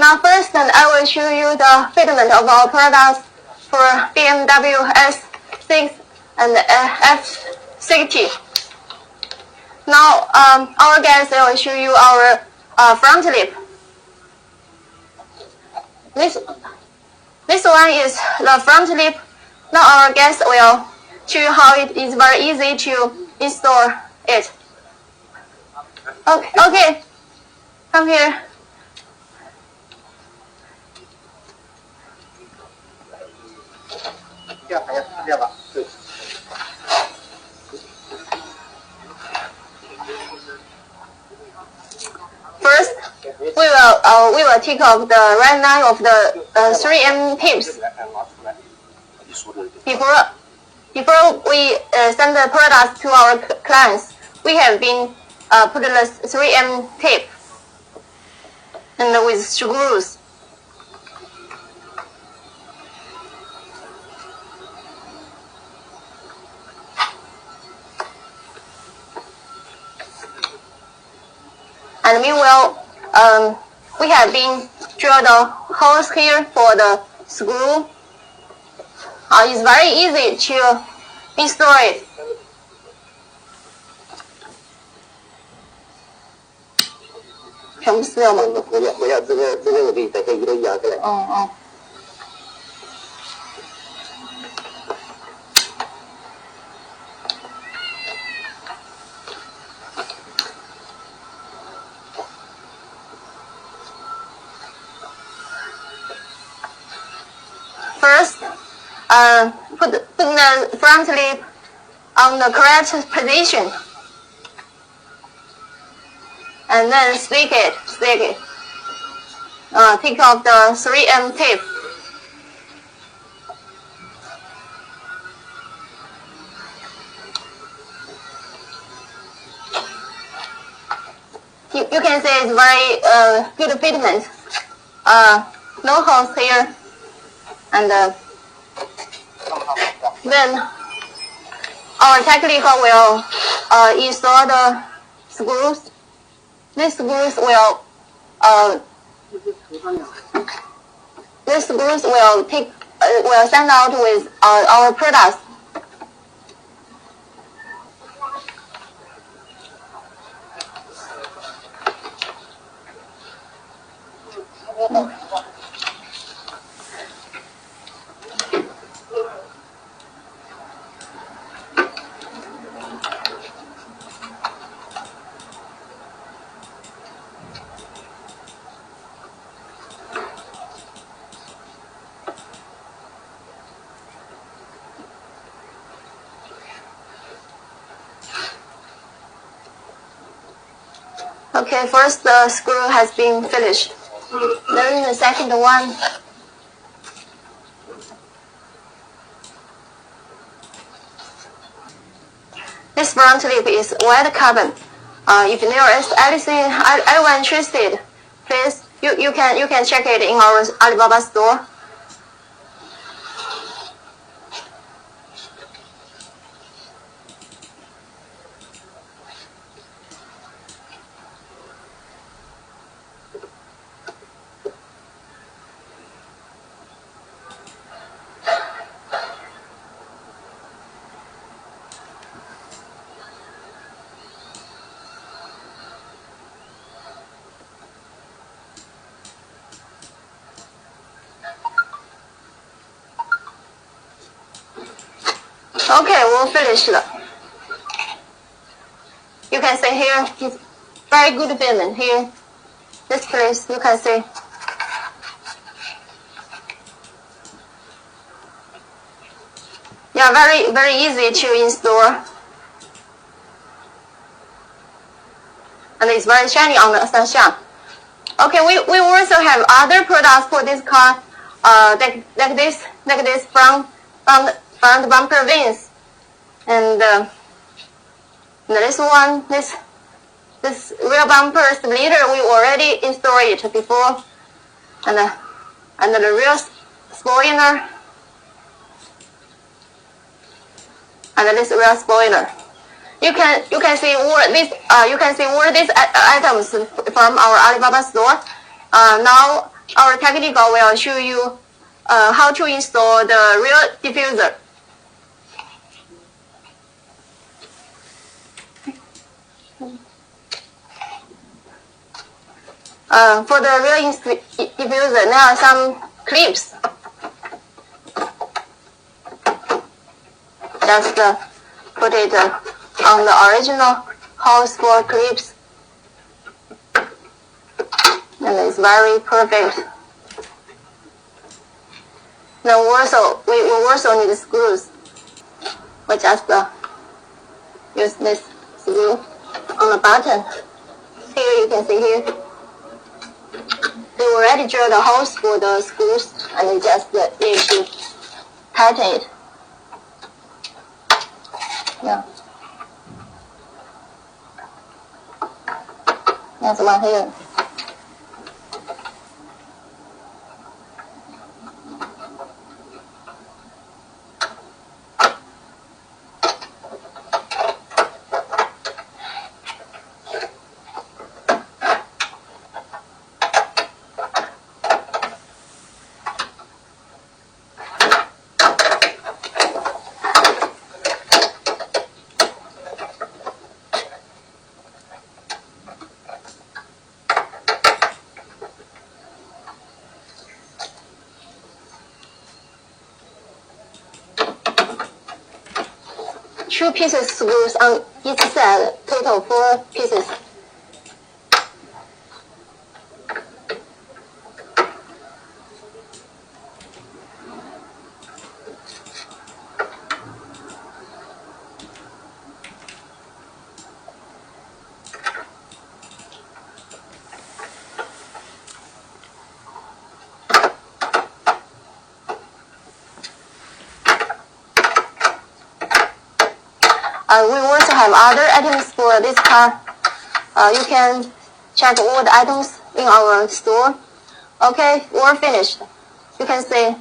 Now first, I will show you the fitment of our products for BMW X6 and F16. Now, our guys will show you our front lip. This one is the front lip. Now our guys will show you how it is very easy to install it. Okay, come here. First, we will take off the right line of the 3M tips. Before we send the products to our clients, we have been put the 3M tape and with screws. And meanwhile, we have been drill the holes here for the screw. It's very easy to install it. First, put the front lip on the correct position, and then stick it. Take off the 3M tape. You can see it's very good fitment. No holes here. And then our technical will install the screws. These screws will will send out with our products. Okay, first the screw has been finished. Then the second one. This front lip is white carbon. If there is anything anyone interested, please you can check it in our Alibaba store. Okay, we'll finish it. You can see here, it's very good fitment here. This place, you can see. Yeah, very easy to install. And it's very shiny on the sunshine. Okay, we also have other products for this car, like this front bumper vents, and this one, this rear bumper splitter, we already installed it before, and the rear spoiler, and this rear spoiler. You can see all these items from our Alibaba store. Now our technical will show you how to install the rear diffuser. For the rear diffuser, there are some clips. Just put it on the original hose for clips. And it's very perfect. Now we will also need screws. We just use this screw on the button. Here you can see here. We already drilled the holes for the screws, and we just need to tighten it. Yeah. There's one here. Two pieces screws on each side, total 4 pieces. We also have other items for this car. You can check all the items in our store. Okay, we're finished. You can see